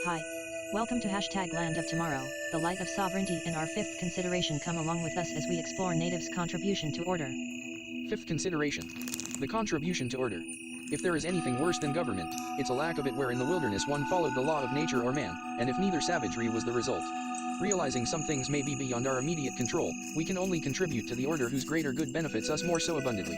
Hi. Welcome to #Land of Tomorrow, the light of sovereignty, and our fifth consideration. Come along with us as we explore natives' contribution to order. Fifth consideration. The contribution to order. If there is anything worse than government, it's a lack of it, where in the wilderness one followed the law of nature or man, and if neither, savagery was the result. Realizing some things may be beyond our immediate control, we can only contribute to the order whose greater good benefits us more so abundantly.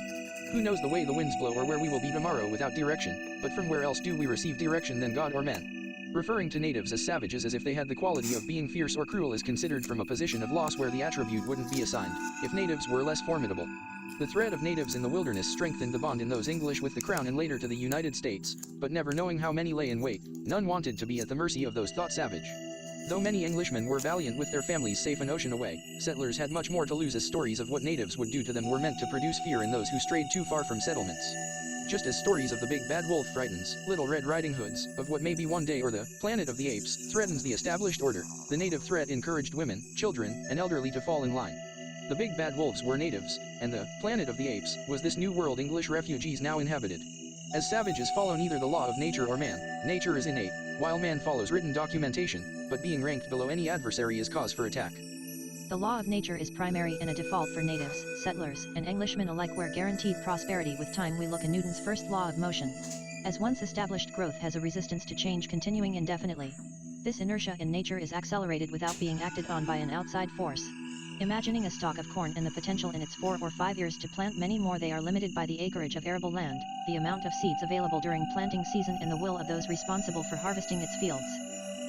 Who knows the way the winds blow or where we will be tomorrow without direction, but from where else do we receive direction than God or man? Referring to natives as savages as if they had the quality of being fierce or cruel is considered from a position of loss where the attribute wouldn't be assigned, if natives were less formidable. The thread of natives in the wilderness strengthened the bond in those English with the crown and later to the United States, but never knowing how many lay in wait, none wanted to be at the mercy of those thought savage. Though many Englishmen were valiant with their families safe an ocean away, settlers had much more to lose, as stories of what natives would do to them were meant to produce fear in those who strayed too far from settlements. Just as stories of the big bad wolf frightens, Little Red Riding Hoods, of what may be one day, or the planet of the apes threatens the established order, the native threat encouraged women, children, and elderly to fall in line. The big bad wolves were natives, and the planet of the apes was this new world English refugees now inhabited. As savages follow neither the law of nature or man, nature is innate, while man follows written documentation, but being ranked below any adversary is cause for attack. The law of nature is primary and a default for natives, settlers, and Englishmen alike, where guaranteed prosperity with time. We look at Newton's first law of motion. As once established, growth has a resistance to change continuing indefinitely. This inertia in nature is accelerated without being acted on by an outside force. Imagining a stalk of corn and the potential in its 4 or 5 years to plant many more, they are limited by the acreage of arable land, the amount of seeds available during planting season, and the will of those responsible for harvesting its fields.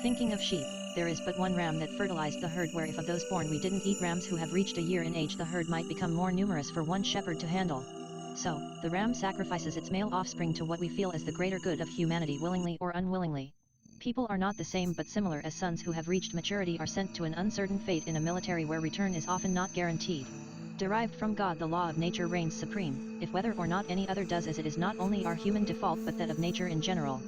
Thinking of sheep, there is but one ram that fertilized the herd, where if of those born we didn't eat rams who have reached a year in age, the herd might become more numerous for one shepherd to handle. So, the ram sacrifices its male offspring to what we feel as the greater good of humanity, willingly or unwillingly. People are not the same but similar, as sons who have reached maturity are sent to an uncertain fate in a military where return is often not guaranteed. Derived from God, the law of nature reigns supreme, if whether or not any other does as it is not only our human default but that of nature in general.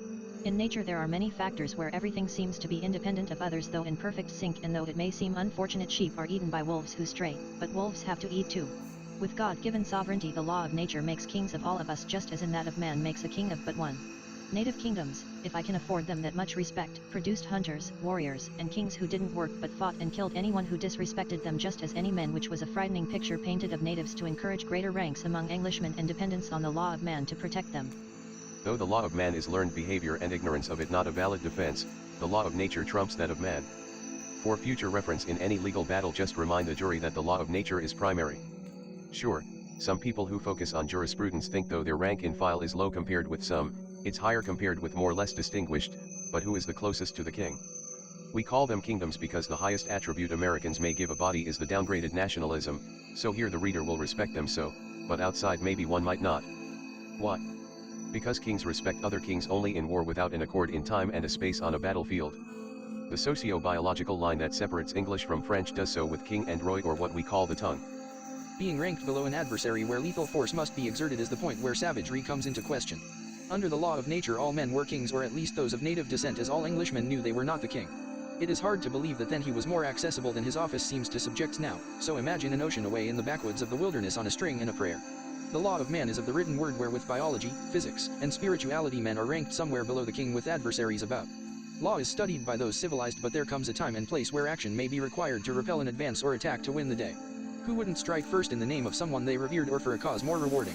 In nature there are many factors where everything seems to be independent of others, though in perfect sync, and though it may seem unfortunate, sheep are eaten by wolves who stray, but wolves have to eat too. With God-given sovereignty, the law of nature makes kings of all of us, just as in that of man makes a king of but one. Native kingdoms, if I can afford them that much respect, produced hunters, warriors, and kings who didn't work but fought and killed anyone who disrespected them, just as any men, which was a frightening picture painted of natives to encourage greater ranks among Englishmen and dependence on the law of man to protect them. Though the law of man is learned behavior and ignorance of it not a valid defense, the law of nature trumps that of man. For future reference in any legal battle, just remind the jury that the law of nature is primary. Sure, some people who focus on jurisprudence think though their rank and file is low compared with some, it's higher compared with more less distinguished, but who is the closest to the king? We call them kingdoms because the highest attribute Americans may give a body is the downgraded nationalism, so here the reader will respect them so, but outside maybe one might not. Why? Because kings respect other kings only in war, without an accord in time and a space on a battlefield. The socio-biological line that separates English from French does so with king and roi, or what we call the tongue. Being ranked below an adversary where lethal force must be exerted is the point where savagery comes into question. Under the law of nature all men were kings, or at least those of native descent, as all Englishmen knew they were not the king. It is hard to believe that then he was more accessible than his office seems to subjects now, so imagine an ocean away in the backwoods of the wilderness on a string and a prayer. The law of man is of the written word, where with biology, physics, and spirituality men are ranked somewhere below the king with adversaries about. Law is studied by those civilized, but there comes a time and place where action may be required to repel an advance or attack to win the day. Who wouldn't strike first in the name of someone they revered or for a cause more rewarding?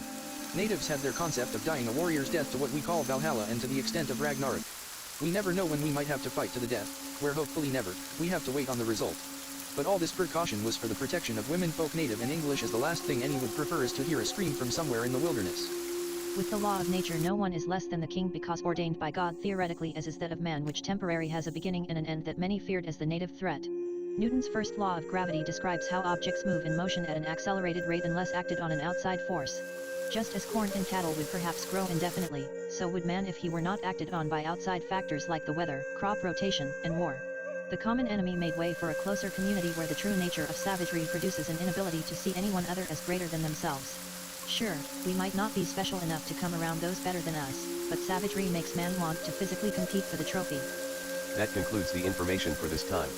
Natives had their concept of dying a warrior's death to what we call Valhalla, and to the extent of Ragnarok. We never know when we might have to fight to the death, where hopefully never, we have to wait on the result. But all this precaution was for the protection of women folk, native and English, as the last thing any would prefer is to hear a scream from somewhere in the wilderness. With the law of nature no one is less than the king, because ordained by God theoretically, as is that of man, which temporary has a beginning and an end that many feared as the native threat. Newton's first law of gravity describes how objects move in motion at an accelerated rate unless acted on an outside force. Just as corn and cattle would perhaps grow indefinitely, so would man if he were not acted on by outside factors like the weather, crop rotation, and war. The common enemy made way for a closer community where the true nature of savagery produces an inability to see anyone other as greater than themselves. Sure, we might not be special enough to come around those better than us, but savagery makes man want to physically compete for the trophy. That concludes the information for this time.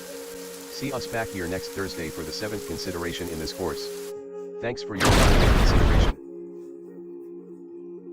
See us back here next Thursday for the 7th consideration in this course. Thanks for your time and consideration.